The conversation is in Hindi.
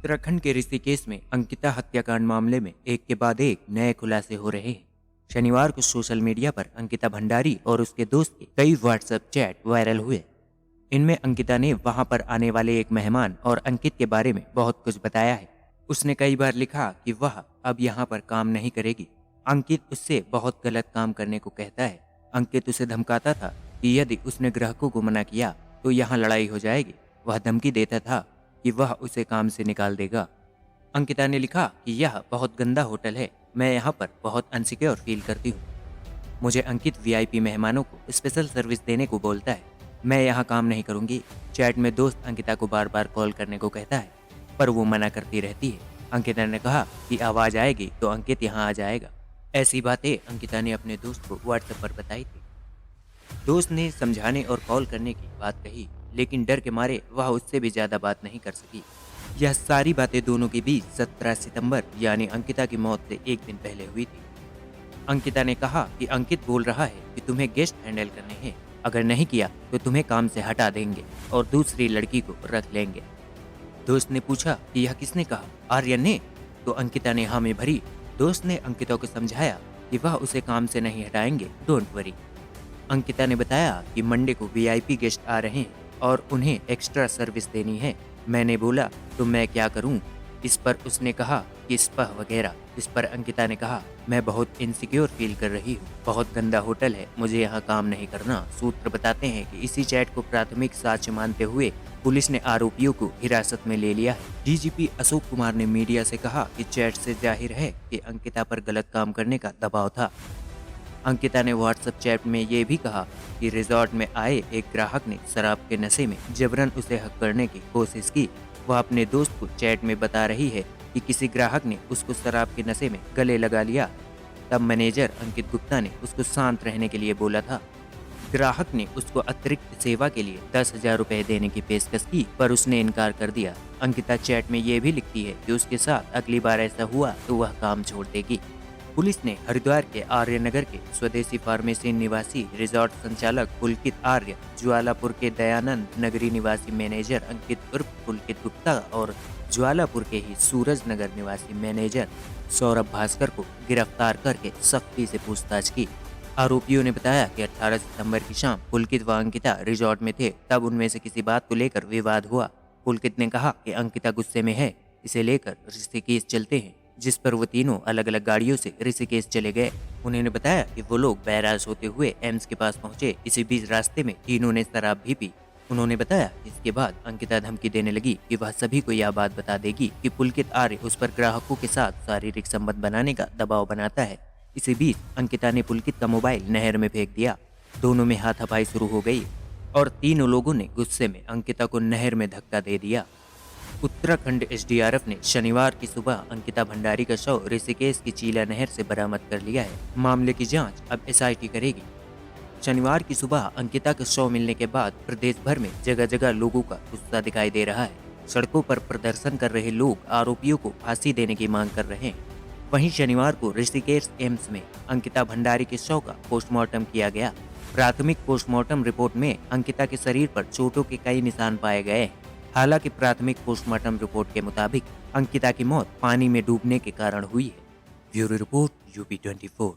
उत्तराखंड के ऋषिकेश में अंकिता हत्याकांड मामले में एक के बाद एक नए खुलासे हो रहे हैं। शनिवार को सोशल मीडिया पर अंकिता भंडारी और उसके दोस्त के कई व्हाट्सएप चैट वायरल हुए। इनमें अंकिता ने वहां पर आने वाले एक मेहमान और अंकित के बारे में बहुत कुछ बताया है। उसने कई बार लिखा कि वह अब यहाँ पर काम नहीं करेगी। अंकित उससे बहुत गलत काम करने को कहता है। अंकित उसे धमकाता था कि यदि उसने ग्राहकों को मना किया तो यहाँ लड़ाई हो जाएगी। वह धमकी देता था कि वह उसे काम से निकाल देगा। अंकिता ने लिखा कि यह बहुत गंदा होटल है, मैं यहाँ पर बहुत अनसिक्योर फील करती हूँ। मुझे अंकित वीआईपी मेहमानों को स्पेशल सर्विस देने को बोलता है, मैं यहाँ काम नहीं करूँगी। चैट में दोस्त अंकिता को बार बार कॉल करने को कहता है, पर वो मना करती रहती है। अंकिता ने कहा कि आवाज़ आएगी तो अंकित यहाँ आ जाएगा। ऐसी बातें अंकिता ने अपने दोस्त को व्हाट्सएप पर बताई थी। दोस्त ने समझाने और कॉल करने की बात कही, लेकिन डर के मारे वह उससे भी ज्यादा बात नहीं कर सकी। यह सारी बातें दोनों के बीच 17 सितंबर यानी अंकिता की मौत से एक दिन पहले हुई थी। अंकिता ने कहा कि अंकित बोल रहा है कि तुम्हें गेस्ट हैंडल करने हैं, अगर नहीं किया तो तुम्हें काम से हटा देंगे और दूसरी लड़की को रख लेंगे। दोस्त ने पूछा कि यह किसने कहा, आर्यन ने? तो अंकिता ने हाँ में भरी। दोस्त ने अंकिता को समझाया कि वह उसे काम से नहीं हटाएंगे, डोंट वरी। अंकिता ने बताया कि मंडे को वीआईपी गेस्ट आ रहे हैं और उन्हें एक्स्ट्रा सर्विस देनी है। मैंने बोला तो मैं क्या करूं? इस पर उसने कहा कि स्पा वगैरह। इस पर अंकिता ने कहा, मैं बहुत इनसिक्योर फील कर रही हूँ, बहुत गंदा होटल है, मुझे यहाँ काम नहीं करना। सूत्र बताते हैं कि इसी चैट को प्राथमिक साक्ष्य मानते हुए पुलिस ने आरोपियों को हिरासत में ले लिया है। डीजीपी अशोक कुमार ने मीडिया से कहा कि चैट से जाहिर है कि अंकिता पर गलत काम करने का दबाव था। अंकिता ने व्हाट्सएप चैट में ये भी कहा कि रिजॉर्ट में आए एक ग्राहक ने शराब के नशे में जबरन उसे हक करने की कोशिश की। वह अपने दोस्त को चैट में बता रही है कि किसी ग्राहक ने उसको शराब के नशे में गले लगा लिया। तब मैनेजर अंकित गुप्ता ने उसको शांत रहने के लिए बोला था। ग्राहक ने उसको अतिरिक्त सेवा के लिए 10,000 रुपए देने की पेशकश की, पर उसने इनकार कर दिया। अंकिता चैट में ये भी लिखती है कि उसके साथ अगली बार ऐसा हुआ तो वह काम छोड़ देगी। पुलिस ने हरिद्वार के आर्यनगर के स्वदेशी फार्मेसी निवासी रिजॉर्ट संचालक पुलकित आर्य, ज्वालापुर के दयानंद नगरी निवासी मैनेजर अंकित उर्फ पुलकित गुप्ता और ज्वालापुर के ही सूरज नगर निवासी मैनेजर सौरभ भास्कर को गिरफ्तार करके सख्ती से पूछताछ की। आरोपियों ने बताया कि 18 सितंबर की शाम पुलकित व अंकिता रिजॉर्ट में थे, तब उनमें से किसी बात को लेकर विवाद हुआ। पुलकित ने कहा कि अंकिता गुस्से में है, इसे लेकर ऋषिकेश चलते हैं, जिस पर वो तीनों अलग अलग गाड़ियों से ऋषिकेश चले गए। उन्होंने बताया कि वो लोग बैराज होते हुए एम्स के पास पहुंचे। इसी बीच रास्ते में तीनों ने शराब भी पी। उन्होंने बताया इसके बाद अंकिता धमकी देने लगी कि वह सभी को यह बात बता देगी कि पुलकित आर्य उस पर ग्राहकों के साथ शारीरिक संबंध बनाने का दबाव बनाता है। इसी बीच अंकिता ने पुलकित का मोबाइल नहर में फेंक दिया। दोनों में हाथापाई शुरू हो गई और तीनों लोगों ने गुस्से में अंकिता को नहर में धक्का दे दिया। उत्तराखंड एसडीआरएफ ने शनिवार की सुबह अंकिता भंडारी का शव ऋषिकेश की चीला नहर से बरामद कर लिया है। मामले की जांच अब एसआईटी करेगी। शनिवार की सुबह अंकिता का शव मिलने के बाद प्रदेश भर में जगह जगह लोगों का गुस्सा दिखाई दे रहा है। सड़कों पर प्रदर्शन कर रहे लोग आरोपियों को फांसी देने की मांग कर रहे हैं। वहीं शनिवार को ऋषिकेश एम्स में अंकिता भंडारी के शव का पोस्टमार्टम किया गया। प्राथमिक पोस्टमार्टम रिपोर्ट में अंकिता के शरीर पर चोटों के कई निशान पाए गए। हालांकि प्राथमिक पोस्टमार्टम रिपोर्ट के मुताबिक अंकिता की मौत पानी में डूबने के कारण हुई है। Bureau report UP24।